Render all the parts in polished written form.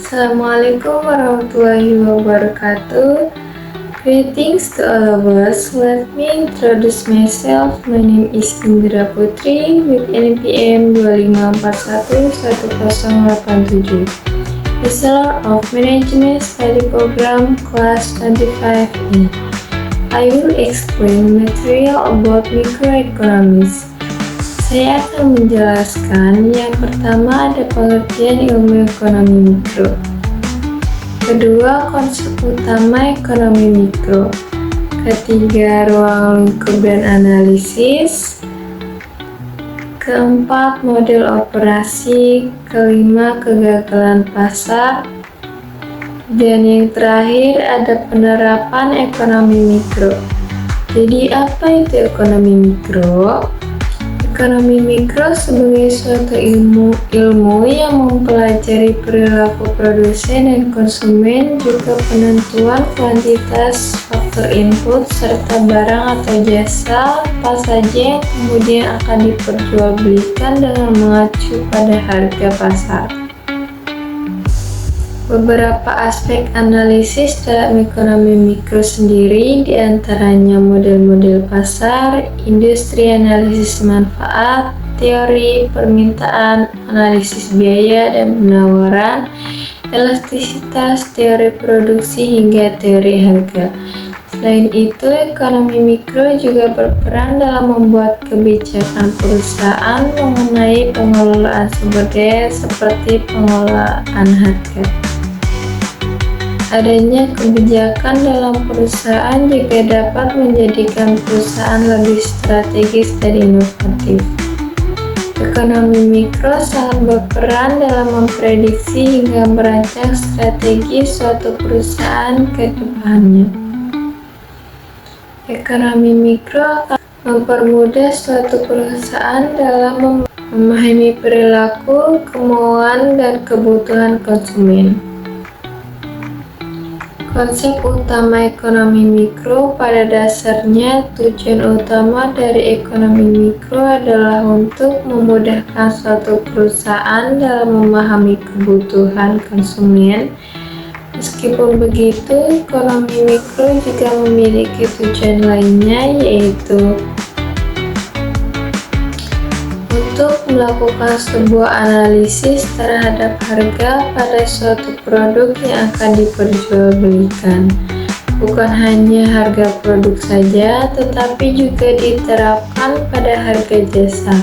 Assalamualaikum warahmatullahi wabarakatuh. Greetings to all of us. Let me introduce myself. My name is Indra Putri with NPM 25411087. Bachelor of Management Study Program Class 25A. I will explain material about microeconomics. Saya akan menjelaskan yang pertama ada pengertian ilmu ekonomi mikro. Kedua, konsep utama ekonomi mikro. Ketiga, ruang lingkup dan analisis. Keempat, model operasi. Kelima, kegagalan pasar. Dan yang terakhir ada penerapan ekonomi mikro. Jadi apa itu ekonomi mikro? Ekonomi mikro sebagai suatu ilmu yang mempelajari perilaku produsen dan konsumen, juga penentuan kuantitas faktor input serta barang atau jasa apa saja yang kemudian akan diperjualbelikan dengan mengacu pada harga pasar. Beberapa aspek analisis dalam ekonomi mikro sendiri, diantaranya model-model pasar, industri analisis manfaat, teori permintaan, analisis biaya dan penawaran, elastisitas, teori produksi, hingga teori harga. Selain itu, ekonomi mikro juga berperan dalam membuat kebijakan perusahaan mengenai pengelolaan sumber daya seperti pengelolaan harga. Adanya kebijakan dalam perusahaan juga dapat menjadikan perusahaan lebih strategis dan inovatif. Ekonomi mikro sangat berperan dalam memprediksi hingga merancang strategi suatu perusahaan ke depannya. Ekonomi mikro akan mempermudah suatu perusahaan dalam memahami perilaku, kemauan, dan kebutuhan konsumen. Konsep utama ekonomi mikro pada dasarnya, tujuan utama dari ekonomi mikro adalah untuk memudahkan suatu perusahaan dalam memahami kebutuhan konsumen. Meskipun begitu, ekonomi mikro juga memiliki tujuan lainnya, yaitu untuk melakukan sebuah analisis terhadap harga pada suatu produk yang akan diperjualbelikan. Bukan hanya harga produk saja, tetapi juga diterapkan pada harga jasa.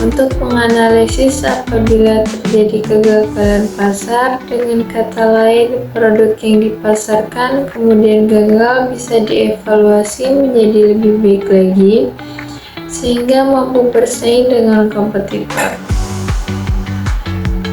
Untuk menganalisis apabila terjadi kegagalan pasar, dengan kata lain, produk yang dipasarkan kemudian gagal bisa dievaluasi menjadi lebih baik lagi, sehingga mampu bersaing dengan kompetitor.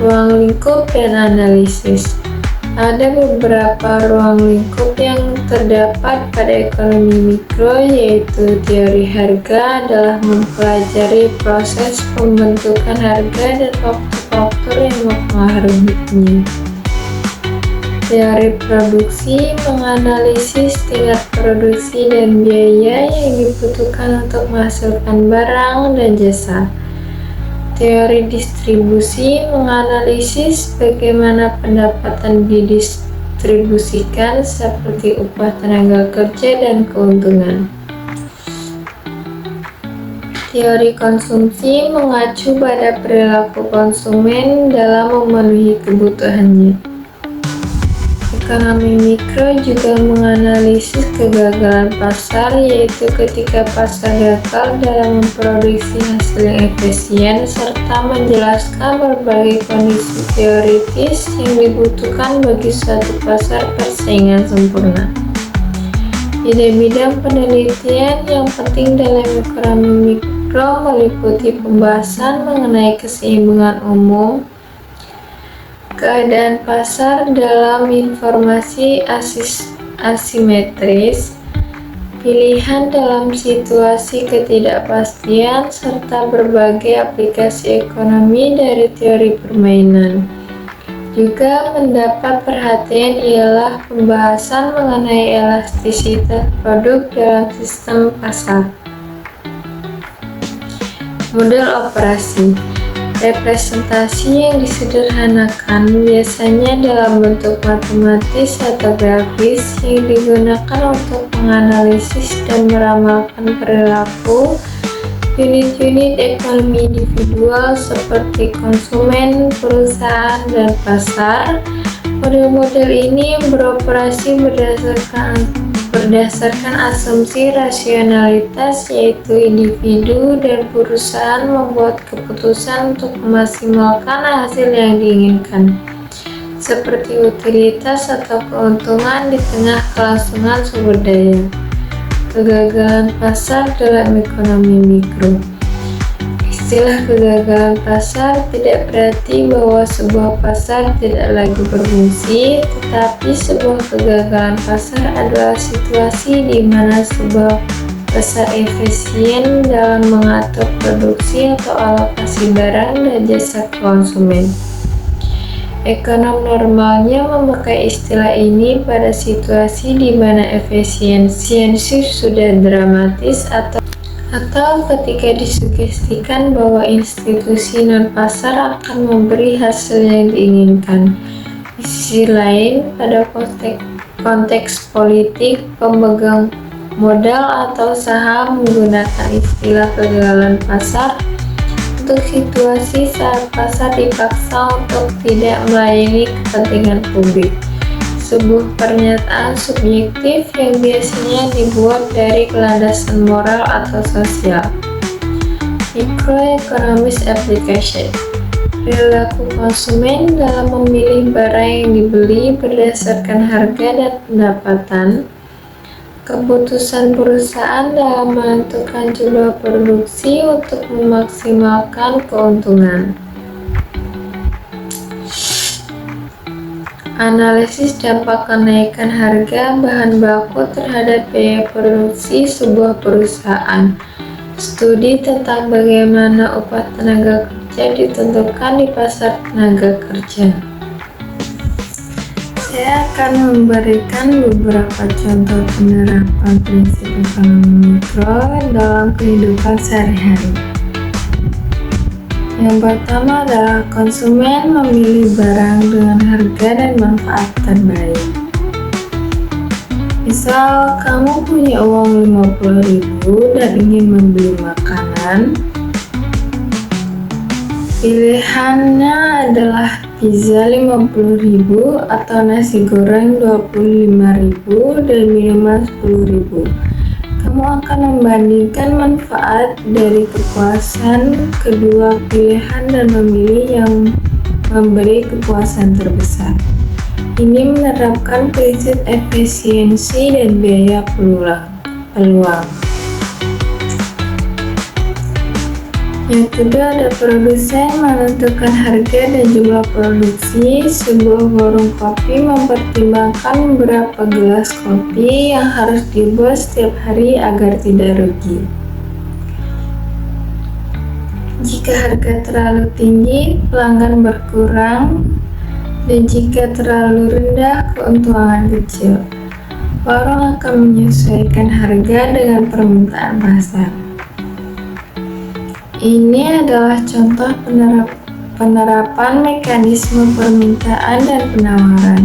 Ruang lingkup dan analisis. Ada beberapa ruang lingkup yang terdapat pada ekonomi mikro, yaitu teori harga adalah mempelajari proses pembentukan harga dan faktor-faktor yang mempengaruhinya. Teori produksi menganalisis tingkat produksi dan biaya yang dibutuhkan untuk menghasilkan barang dan jasa. Teori distribusi menganalisis bagaimana pendapatan didistribusikan seperti upah tenaga kerja dan keuntungan. Teori konsumsi mengacu pada perilaku konsumen dalam memenuhi kebutuhannya. Ekonomi mikro juga menganalisis kegagalan pasar, yaitu ketika pasar gagal dalam memproduksi hasil yang efisien, serta menjelaskan berbagai kondisi teoritis yang dibutuhkan bagi suatu pasar persaingan sempurna. Bidang-bidang penelitian yang penting dalam ekonomi mikro meliputi pembahasan mengenai keseimbangan umum, keadaan pasar dalam informasi asimetris, pilihan dalam situasi ketidakpastian, serta berbagai aplikasi ekonomi dari teori permainan. Juga mendapat perhatian ialah pembahasan mengenai elastisitas produk dalam sistem pasar. Model operasi. Representasi yang disederhanakan biasanya dalam bentuk matematis atau grafis yang digunakan untuk menganalisis dan meramalkan perilaku unit-unit ekonomi individual seperti konsumen, perusahaan, dan pasar. Model-model ini beroperasi berdasarkan asumsi rasionalitas, yaitu individu dan perusahaan membuat keputusan untuk memaksimalkan hasil yang diinginkan, seperti utilitas atau keuntungan di tengah kelangsungan sumber daya. Kegagalan pasar dalam ekonomi mikro. Istilah kegagalan pasar tidak berarti bahwa sebuah pasar tidak lagi berfungsi, tetapi sebuah kegagalan pasar adalah situasi di mana sebuah pasar efisien dalam mengatur produksi atau alokasi barang dan jasa ke konsumen. Ekonom normalnya memakai istilah ini pada situasi di mana efisiensi sudah dramatis atau ketika disugestikan bahwa institusi non-pasar akan memberi hasil yang diinginkan. Di sisi lain, pada konteks politik, pemegang modal atau saham menggunakan istilah kegagalan pasar untuk situasi saat pasar dipaksa untuk tidak melayani kepentingan publik. Sebuah pernyataan subjektif yang biasanya dibuat dari landasan moral atau sosial. Microeconomics application. Perilaku konsumen dalam memilih barang yang dibeli berdasarkan harga dan pendapatan. Keputusan perusahaan dalam menentukan jumlah produksi untuk memaksimalkan keuntungan. Analisis dampak kenaikan harga bahan baku terhadap biaya produksi sebuah perusahaan. Studi tentang bagaimana upah tenaga kerja ditentukan di pasar tenaga kerja. Saya akan memberikan beberapa contoh penerapan prinsip ekonomi mikro dalam kehidupan sehari-hari. Yang pertama adalah konsumen memilih barang dengan harga dan manfaat terbaik. Misal, kamu punya uang 50.000 dan ingin membeli makanan. Pilihannya adalah pizza 50.000 atau nasi goreng 25.000 dan minuman 10.000. Kamu akan membandingkan manfaat dari kepuasan kedua pilihan dan memilih yang memberi kepuasan terbesar. Ini menerapkan prinsip efisiensi dan biaya peluang. Yang kedua ada produsen menentukan harga dan jumlah produksi. Sebuah warung kopi mempertimbangkan berapa gelas kopi yang harus dibuat setiap hari agar tidak rugi. Jika harga terlalu tinggi, pelanggan berkurang, dan jika terlalu rendah, keuntungan kecil. Warung akan menyesuaikan harga dengan permintaan pasar. Ini adalah contoh penerapan mekanisme permintaan dan penawaran.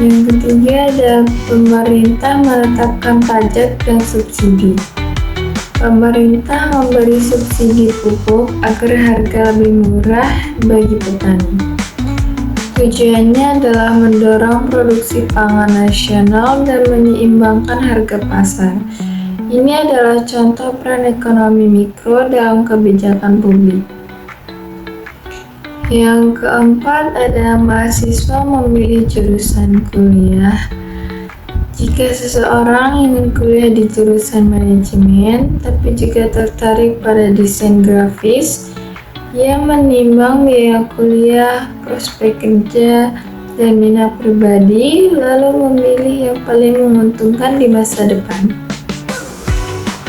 Yang ketiga ada pemerintah menetapkan pajak dan subsidi. Pemerintah memberi subsidi pupuk agar harga lebih murah bagi petani. Tujuannya adalah mendorong produksi pangan nasional dan menyeimbangkan harga pasar. Ini adalah contoh peran ekonomi mikro dalam kebijakan publik. Yang keempat ada mahasiswa memilih jurusan kuliah. Jika seseorang ingin kuliah di jurusan manajemen, tapi juga tertarik pada desain grafis, ia menimbang biaya kuliah, prospek kerja, dan minat pribadi, lalu memilih yang paling menguntungkan di masa depan.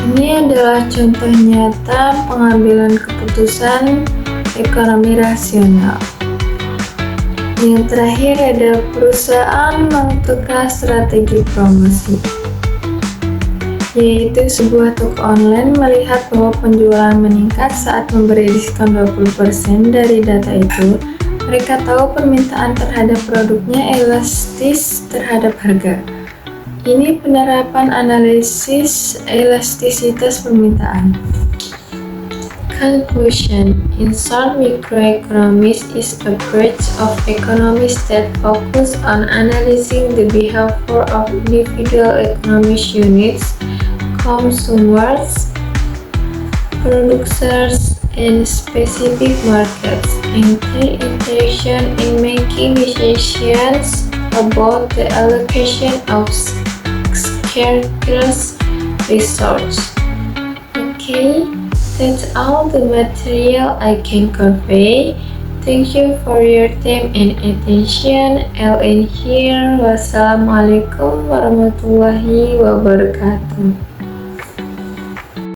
Ini adalah contoh nyata pengambilan keputusan ekonomi rasional. Yang terakhir ada perusahaan menentukan strategi promosi. yaitu sebuah toko online melihat bahwa penjualan meningkat saat memberi diskon 20%. Dari data itu, mereka tahu permintaan terhadap produknya elastis terhadap harga. Ini penerapan analisis elastisitas permintaan. Conclusion. In short, microeconomics is a branch of economics that focus on analyzing the behavior of individual economic units, consumers, producers, and specific markets, and their interaction in making decisions about the allocation of scarce resources. Okay, that's all the material I can convey. Thank you for your time and attention. LN here. Wassalamualaikum warahmatullahi wabarakatuh.